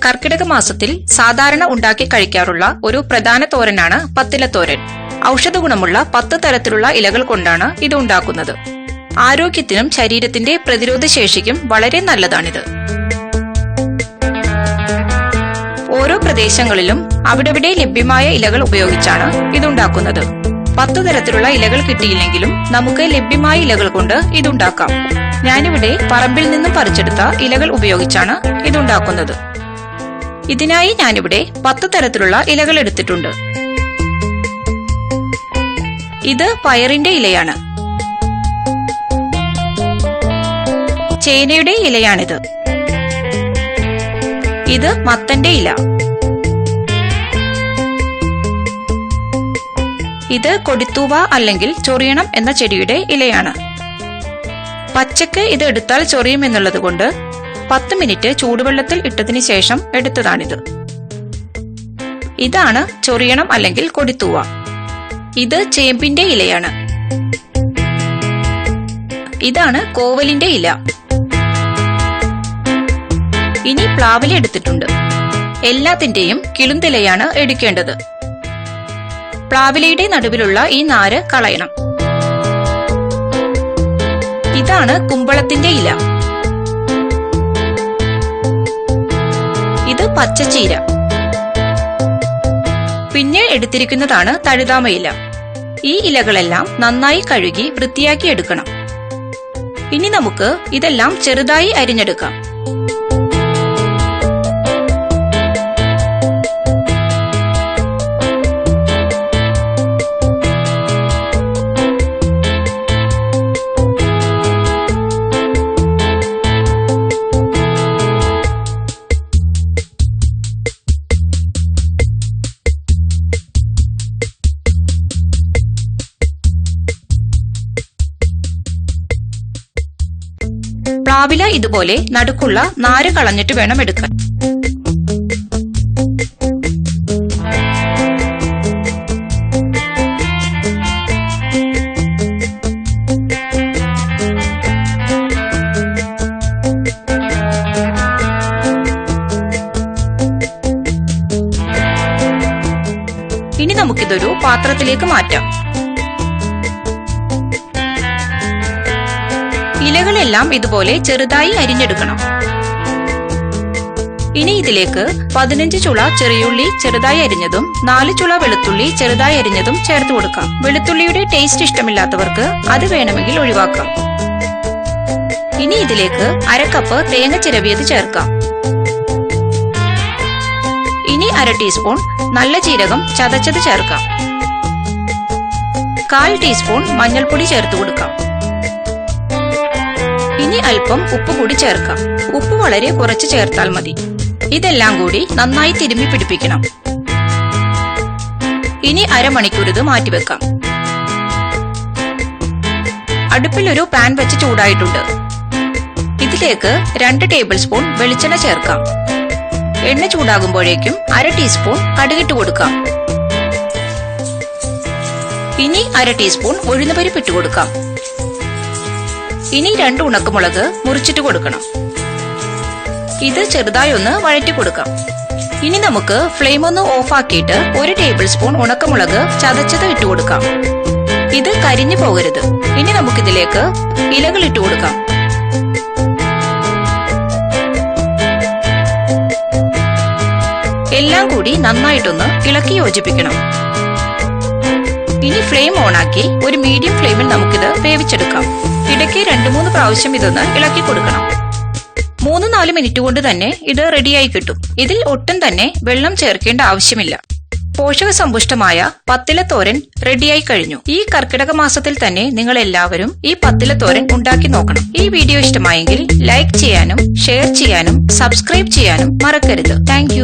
കർക്കിടക മാസത്തിൽ സാധാരണ ഉണ്ടാക്കി കഴിക്കാറുള്ള ഒരു പ്രധാന തോരനാണ് പത്തിലത്തോരൻ. ഔഷധ ഗുണമുള്ള 10 തരത്തിലുള്ള ഇലകൾ കൊണ്ടാണ് ഇത് ഉണ്ടാക്കുന്നത്. ആരോഗ്യത്തിനും ശരീരത്തിന്റെ പ്രതിരോധ ശേഷിക്കും വളരെ നല്ലതാണിത്. ഓരോ പ്രദേശങ്ങളിലും അവിടെവിടെ ലഭ്യമായ ഇലകൾ ഉപയോഗിച്ചാണ് ഇതുണ്ടാക്കുന്നത്. 10 തരത്തിലുള്ള ഇലകൾ കിട്ടിയില്ലെങ്കിലും നമുക്ക് ലഭ്യമായ ഇലകൾ കൊണ്ട് ഇതുണ്ടാക്കാം. ഞാനിവിടെ പറമ്പിൽ നിന്നും പറിച്ചെടുത്ത ഇലകൾ ഉപയോഗിച്ചാണ് ഇതുണ്ടാക്കുന്നത്. ഇതിനായി ഞാനിവിടെ 10 തരത്തിലുള്ള ഇലകൾ എടുത്തിട്ടുണ്ട്. ഇത് പയറിന്റെ ഇലയാണ്. ചേനയുടെ ഇലയാണിത്. ഇത് മത്തന്റെ ഇല. ഇത് കൊടിത്തൂവ അല്ലെങ്കിൽ ചൊറിയണം എന്ന ചെടിയുടെ ഇലയാണ്. പച്ചക്ക് ഇത് എടുത്താൽ ചൊറിയുമെന്നുള്ളത് കൊണ്ട് 10 മിനിറ്റ് ചൂടുവെള്ളത്തിൽ ഇട്ടതിന് ശേഷം എടുത്തതാണിത്. ഇതാണ് ചൊറിയണം അല്ലെങ്കിൽ കൊടിത്തൂവ. ഇത് ചേമ്പിന്റെ ഇലയാണ്. ഇതാണ് കോവലിന്റെ ഇല. ഇനി പ്ലാവില എടുത്തിട്ടുണ്ട്. എല്ലാത്തിന്റെയും കിളുന്തിലയാണ് എടുക്കേണ്ടത്. പ്ലാവിലയുടെ നടുവിലുള്ള ഈ നാര് കളയണം. ഇതാണ് കുമ്പളത്തിന്റെ ഇല. ഇത് പച്ചച്ചീര. പിന്നെ എടുത്തിരിക്കുന്നതാണ് thazhuthama ഇല. ഈ ഇലകളെല്ലാം നന്നായി കഴുകി വൃത്തിയാക്കി എടുക്കണം. ഇനി നമുക്ക് ഇതെല്ലാം ചെറുതായി അരിഞ്ഞെടുക്കാം. പ്ലാവില ഇതുപോലെ നടുക്കുള്ള നാര് കളഞ്ഞിട്ട് വേണം എടുക്കാൻ. ഇനി നമുക്കിതൊരു പാത്രത്തിലേക്ക് മാറ്റാം. ഇലകളെല്ലാം ഇതുപോലെ ചെറുതായി അരിഞ്ഞെടുക്കണം. ഇനി ഇതിലേക്ക് 15 ചുള ചെറിയുള്ളി ചെറുതായി അരിഞ്ഞതും 4 ചുള വെളുത്തുള്ളി ചെറുതായി അരിഞ്ഞതും ചേർത്ത് കൊടുക്കാം. വെളുത്തുള്ളിയുടെ ടേസ്റ്റ് ഇഷ്ടമില്ലാത്തവർക്ക് അത് വേണമെങ്കിൽ ഒഴിവാക്കാം. ഇനി ഇതിലേക്ക് 1/2 കപ്പ് തേങ്ങ ചിരവിയത് ചേർക്കാം. ഇനി 1/2 ടീസ്പൂൺ നല്ല ജീരകം ചതച്ചത് ചേർക്കാം. 1/4 ടീസ്പൂൺ മഞ്ഞൾപ്പൊടി ചേർത്ത് കൊടുക്കാം. ഇനി അല്പം ഉപ്പ് കൂടി ചേർക്കാം. ഉപ്പ് വളരെ കുറച്ച് ചേർത്താൽ മതി. ഇതെല്ലാം കൂടി നന്നായി തിരുമ്മി പിടിപ്പിക്കണം. ഇനി അരമണിക്കൂർ ഇത് മാറ്റിവെക്കാം. അടുപ്പിൽ ഒരു പാൻ വെച്ച് ചൂടായിട്ടുണ്ട്. ഇതിലേക്ക് 2 ടേബിൾ സ്പൂൺ വെളിച്ചെണ്ണ ചേർക്കാം. എണ്ണ ചൂടാകുമ്പോഴേക്കും 1/2 ടീസ്പൂൺ കടുകിട്ട് കൊടുക്കാം. ഇനി 1/2 ടീസ്പൂൺ ഉഴുന്നുപരിപ്പ് ഇട്ട് കൊടുക്കാം. ഇനി 2 ഉണക്കമുളക് മുറിച്ചിട്ട് കൊടുക്കണം. ഇത് ചെറുതായി ഒന്ന് വഴറ്റി കൊടുക്കാം. ഇനി നമുക്ക് ഫ്ലെയിം ഒന്ന് ഓഫ് ആക്കിയിട്ട് 1 ടേബിൾ സ്പൂൺ ഉണക്കമുളക് ചതച്ചത് ഇട്ട് കൊടുക്കാം. ഇത് കരിഞ്ഞു പോകരുത്. ഇനി നമുക്കിതിലേക്ക് ഇലകൾ ഇട്ട് കൊടുക്കാം. എല്ലാം കൂടി നന്നായിട്ടൊന്ന് ഇളക്കി യോജിപ്പിക്കണം. ഇനി ഫ്ലെയിം ഓണാക്കി ഒരു മീഡിയം ഫ്ലെയിമിൽ നമുക്കിത് വേവിച്ചെടുക്കാം. ഇടയ്ക്ക് 2-3 പ്രാവശ്യം ഇതൊന്ന് ഇളക്കി കൊടുക്കണം. 3-4 മിനിറ്റ് കൊണ്ട് തന്നെ ഇത് റെഡിയായി കിട്ടും. ഇതിൽ ഒട്ടും തന്നെ വെള്ളം ചേർക്കേണ്ട ആവശ്യമില്ല. പോഷക സമ്പുഷ്ടമായ പത്തിലത്തോരൻ റെഡിയായി കഴിഞ്ഞു. ഈ കർക്കിടക മാസത്തിൽ തന്നെ നിങ്ങൾ എല്ലാവരും ഈ പത്തിലത്തോരൻ ഉണ്ടാക്കി നോക്കണം. ഈ വീഡിയോ ഇഷ്ടമായെങ്കിൽ ലൈക്ക് ചെയ്യാനും ഷെയർ ചെയ്യാനും സബ്സ്ക്രൈബ് ചെയ്യാനും മറക്കരുത്. താങ്ക്